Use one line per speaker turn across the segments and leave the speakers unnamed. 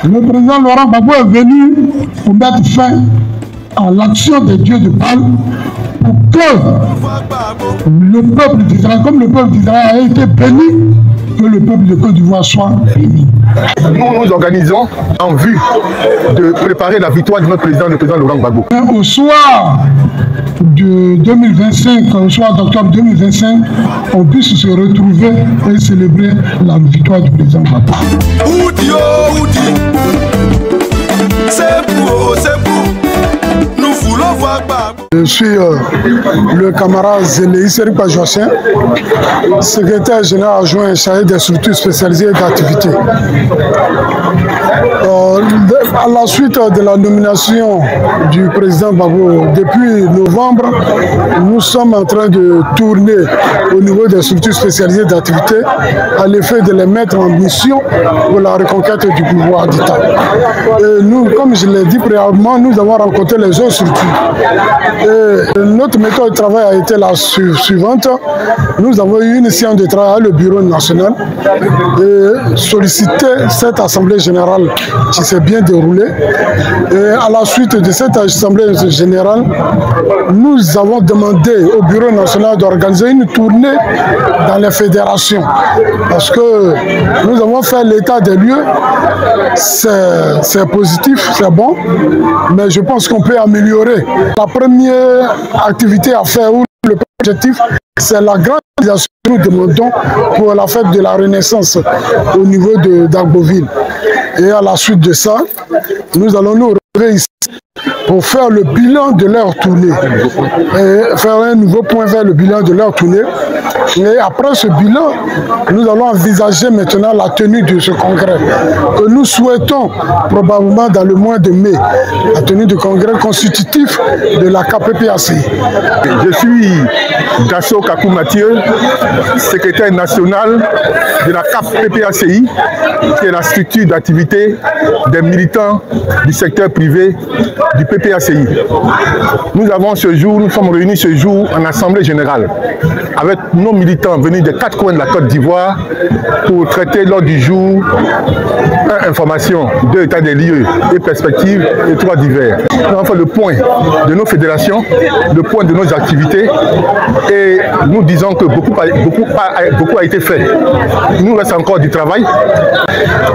Le président Laurent Gbagbo est venu pour mettre fin à l'action des dieux de Baal pour que le peuple d'Israël, comme le peuple d'Israël a été béni, que le peuple de Côte d'Ivoire soit béni.
Nous nous organisons en vue de préparer la victoire de notre président, le président Laurent Gbagbo.
Au soir de 2025, au soir d'octobre 2025, on puisse se retrouver et célébrer la victoire du président Gbagbo. Je suis le camarade Zéléi Seripa Joachin, secrétaire général adjoint chargé des structures spécialisées d'activité. À la suite de la nomination du président Gbagbo, depuis novembre, nous sommes en train de tourner au niveau des structures spécialisées d'activité à l'effet de les mettre en mission pour la reconquête du pouvoir d'État. Nous, comme je l'ai dit préalablement, nous avons rencontré les autres structures. Et notre méthode de travail a été la suivante. Nous avons eu une séance de travail au Bureau national et sollicité cette Assemblée générale qui s'est bien déroulée. Et à la suite de cette Assemblée générale, nous avons demandé au Bureau national d'organiser une tournée dans les fédérations. Parce que nous avons fait l'état des lieux. C'est positif, c'est bon, mais je pense qu'on peut améliorer. La première activité à faire, ou le objectif, c'est la grande réalisation que nous demandons pour la fête de la Renaissance au niveau d'Agboville. Et à la suite de ça, nous allons nous retrouver ici pour faire le bilan de leur tournée, et faire un nouveau point vers le bilan de leur tournée. Et après ce bilan, nous allons envisager maintenant la tenue de ce congrès que nous souhaitons probablement dans le mois de mai, la tenue du congrès constitutif de la KPPACI.
Je suis Dasso Kakou Mathieu, secrétaire national de la KPPACI, qui est la structure d'activité des militants du secteur privé du PPACI. Nous sommes réunis ce jour en assemblée générale avec nos militants venus des 4 coins de la Côte d'Ivoire pour traiter l'ordre du jour 1. Information, 2. État des lieux et perspectives et 3. divers. Nous avons fait le point de nos fédérations, le point de nos activités et nous disons que beaucoup a été fait. Il nous reste encore du travail.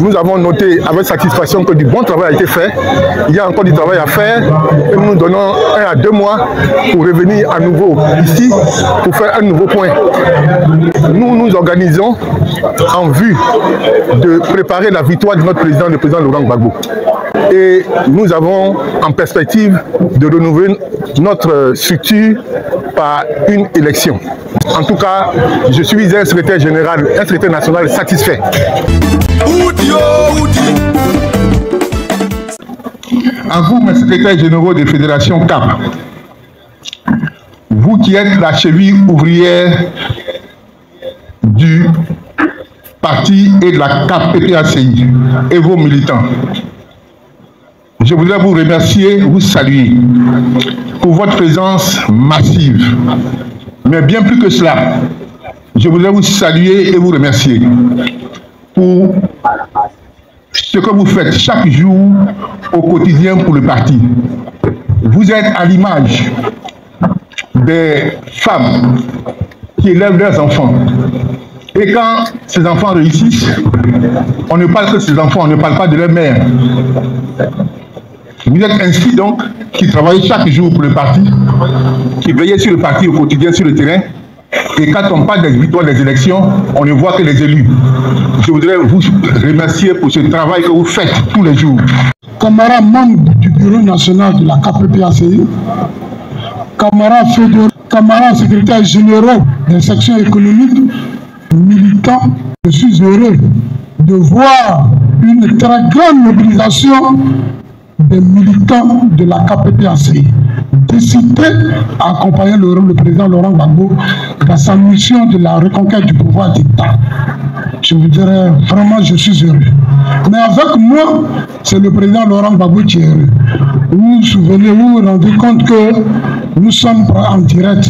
Nous avons noté avec satisfaction que du bon travail a été fait. Il y a encore du travail à faire et nous donnons 1 à 2 mois pour revenir à nouveau ici pour faire un nouveau point. Nous nous organisons en vue de préparer la victoire de notre président, le président Laurent Gbagbo. Et nous avons en perspective de renouveler notre structure par une élection. En tout cas, je suis un secrétaire général, un secrétaire national satisfait. À vous, mes secrétaires généraux des fédérations CAP, vous qui êtes la cheville ouvrière du parti et de la KPPACI et vos militants, je voudrais vous remercier, vous saluer pour votre présence massive. Mais bien plus que cela, je voudrais vous saluer et vous remercier pour ce que vous faites chaque jour au quotidien pour le parti. Vous êtes à l'image des femmes qui élèvent leurs enfants. Et quand ces enfants réussissent, on ne parle que de ces enfants, on ne parle pas de leur mère. Vous êtes ainsi donc qui travaillez chaque jour pour le parti, qui veillez sur le parti au quotidien sur le terrain. Et quand on parle des victoires des élections, on ne voit que les élus. Je voudrais vous remercier pour ce travail que vous faites tous les jours.
Camarades membres du Bureau national de la KPPACI, camarades fédéraux, camarades secrétaires généraux des sections économiques, militants, je suis heureux de voir une très grande mobilisation des militants de la KPPACI décidés à accompagner le président Laurent Gbagbo dans sa mission de la reconquête du pouvoir d'État. Je vous dirais vraiment, je suis heureux. Mais avec moi, c'est le président Laurent Gbagbo qui est heureux. Vous vous souvenez, vous vous rendez compte que nous sommes en direct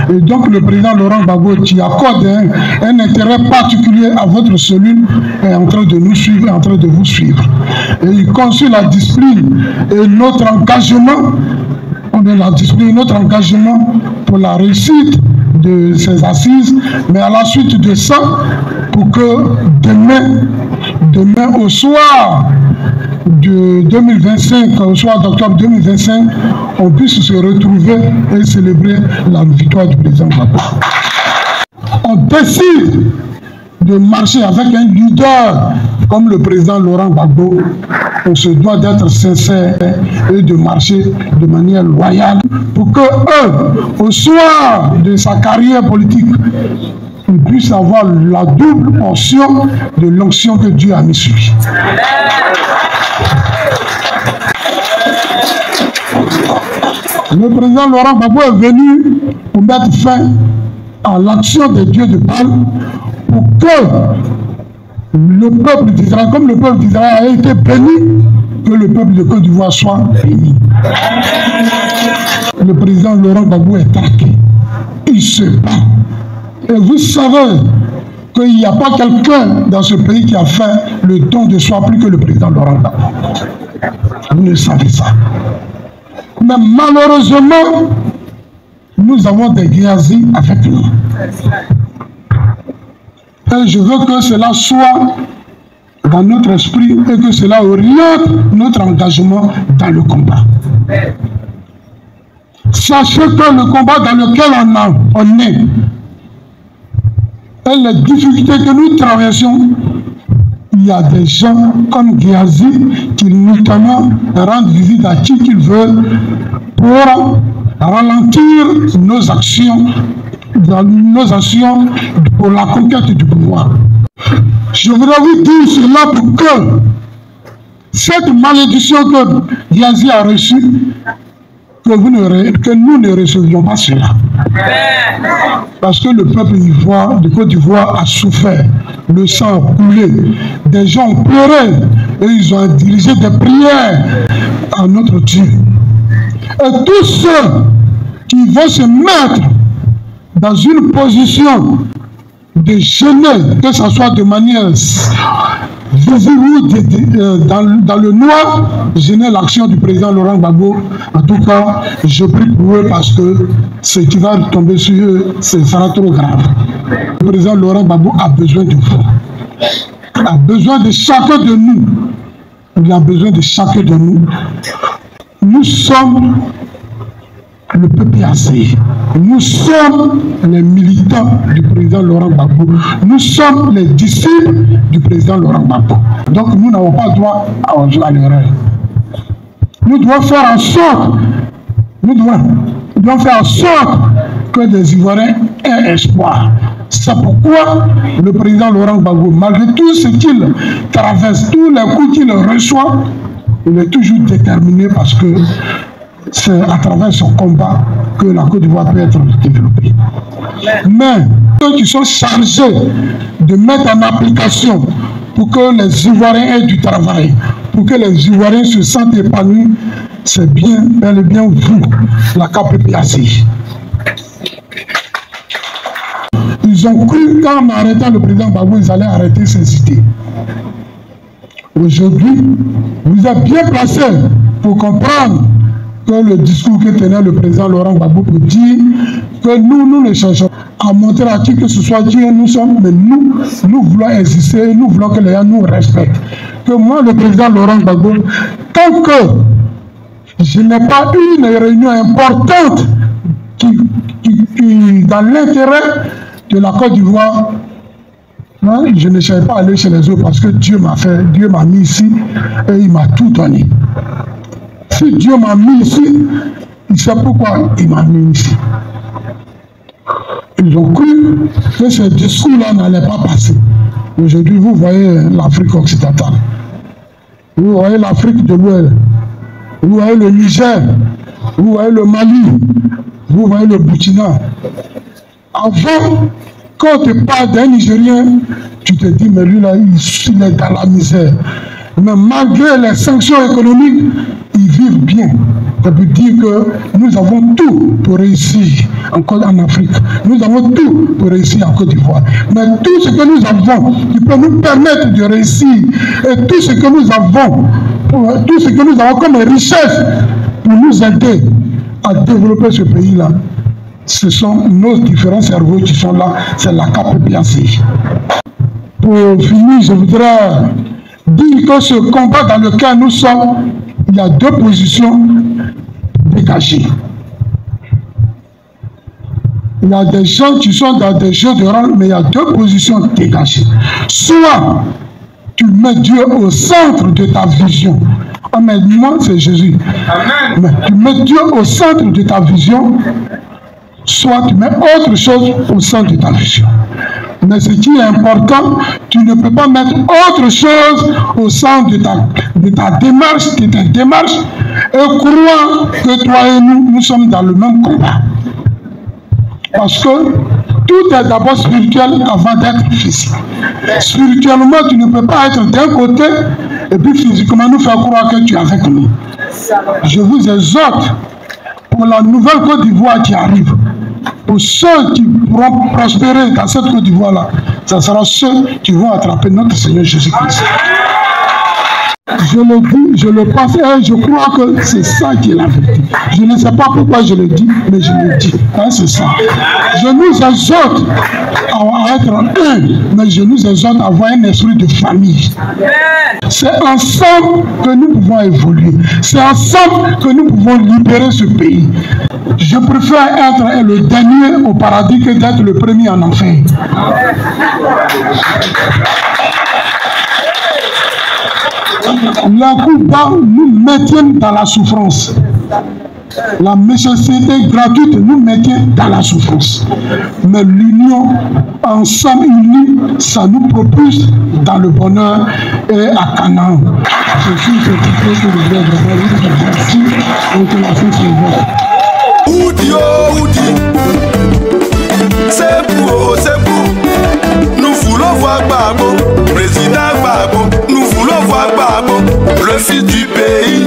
Et donc le président Laurent Gbagbo, qui accorde un intérêt particulier à votre cellule, est en train de nous suivre, est en train de vous suivre. Et il conçut la discipline et notre engagement, notre engagement pour la réussite de ces assises, mais à la suite de ça, pour que demain au soir de 2025, au soir d'octobre 2025, on puisse se retrouver et célébrer la victoire du président Gbagbo. On décide de marcher avec un leader comme le président Laurent Gbagbo. On se doit d'être sincère et de marcher de manière loyale pour que au soir de sa carrière politique, il puisse avoir la double portion de l'onction que Dieu a mis sur lui. Le président Laurent Gbagbo est venu pour mettre fin à l'action des dieux de Baal pour que le peuple d'Israël, comme le peuple d'Israël a été béni, que le peuple de Côte d'Ivoire soit béni. Le président Laurent Gbagbo est traqué. Il se bat. Et vous savez qu'il n'y a pas quelqu'un dans ce pays qui a fait le don de soi plus que le président Laurent Gbagbo. Vous ne savez ça. Mais malheureusement, nous avons des Guéazis avec nous. Et je veux que cela soit dans notre esprit et que cela oriente notre engagement dans le combat. Sachez que le combat dans lequel on est et les difficultés que nous traversons, il y a des gens comme Guéazi qui notamment rendent visite à qui qu'ils veulent pour ralentir nos actions pour la conquête du pouvoir. Je voudrais vous dire cela pour que cette malédiction que Guéazi a reçue, que nous ne recevions pas cela. Parce que le peuple de Côte d'Ivoire a souffert, le sang a coulé, des gens ont pleuré et ils ont dirigé des prières à notre Dieu. Et tous ceux qui vont se mettre dans une position de gêner, que ce soit de manière visible ou dans le noir, gêner l'action du président Laurent Gbagbo. En tout cas, je prie pour eux parce que ce qui va tomber sur eux, ce sera trop grave. Le président Laurent Gbagbo a besoin de vous. Il a besoin de chacun de nous. Il a besoin de chacun de nous. Nous sommes le peuple assez. Nous sommes les militants du président Laurent Gbagbo. Nous sommes les disciples du président Laurent Gbagbo. Donc nous n'avons pas droit à l'erreur. Nous devons faire en sorte, que les Ivoiriens aient espoir. C'est pourquoi le président Laurent Gbagbo, malgré tout ce qu'il traverse, tous les coups qu'il reçoit, il est toujours déterminé parce que c'est à travers son combat que la Côte d'Ivoire peut être développée. Mais ceux qui sont chargés de mettre en application pour que les Ivoiriens aient du travail, pour que les Ivoiriens se sentent épanouis, c'est bien, bel et bien vous, la KPPAC. Ils ont cru qu'en arrêtant le président Gbagbo, ils allaient arrêter ces idées. Aujourd'hui, vous êtes bien placés pour comprendre que le discours que tenait le président Laurent Gbagbo pour dire que nous ne cherchons à montrer à qui que ce soit qui nous sommes, mais nous voulons exister, nous voulons que les gens nous respectent. Que moi, le président Laurent Gbagbo, tant que je n'ai pas eu une réunion importante qui dans l'intérêt de la Côte d'Ivoire, je ne savais pas aller chez les autres parce que Dieu m'a mis ici et il m'a tout donné. Si Dieu m'a mis ici, il sait pourquoi il m'a mis ici. Ils ont cru que ce discours-là n'allait pas passer. Aujourd'hui, vous voyez l'Afrique occidentale. Vous voyez l'Afrique de l'Ouest. Vous voyez le Niger. Vous voyez le Mali. Vous voyez le Burkina. Avant, quand on te parle d'un Nigérien, tu te dis, mais lui là, il est dans la misère. Mais malgré les sanctions économiques, ils vivent bien. Ça veut dire que nous avons tout pour réussir encore en Afrique. Nous avons tout pour réussir en Côte d'Ivoire. Mais tout ce que nous avons qui peut nous permettre de réussir et tout ce que nous avons, comme richesse pour nous aider à développer ce pays-là, ce sont nos différents cerveaux qui sont là, c'est la KPPAC. Pour finir, je voudrais dire que ce combat dans lequel nous sommes, il y a deux positions dégagées. Il y a des gens qui sont dans des jeux de rôle, mais il y a deux positions dégagées. Soit tu mets Dieu au centre de ta vision. Ah, mais moi, c'est Jésus. Amen. Mais tu mets Dieu au centre de ta vision, soit tu mets autre chose au centre de ta vision. Mais ce qui est important, tu ne peux pas mettre autre chose au centre de ta démarche, et croire que toi et nous sommes dans le même combat. Parce que tout est d'abord spirituel avant d'être physique. Spirituellement, tu ne peux pas être d'un côté et puis physiquement nous faire croire que tu es avec nous. Je vous exhorte pour la nouvelle Côte d'Ivoire qui arrive. Pour ceux qui pourront prospérer dans cette Côte d'Ivoire-là, ce sera ceux qui vont attraper notre Seigneur Jésus-Christ. Je le dis, je le pense et je crois que c'est ça qui est la vérité. Je ne sais pas pourquoi je le dis, mais je le dis. Hein, c'est ça. Je nous exhorte à être un, mais je nous exhorte à avoir un esprit de famille. C'est ensemble que nous pouvons évoluer. C'est ensemble que nous pouvons libérer ce pays. Je préfère être le dernier au paradis que d'être le premier en enfer. Les coups bas nous maintiennent dans la souffrance. La méchanceté gratuite nous maintient dans la souffrance. Mais l'union, ensemble unis, ça nous propulse dans le bonheur et à Canaan. Je suis satisfait que vous avez vraiment merci et que la fête soit bonne.
Oudi, oh, Oudi, c'est pour, nous voulons voir Gbagbo, président Gbagbo, nous voulons voir Gbagbo, le fils du pays.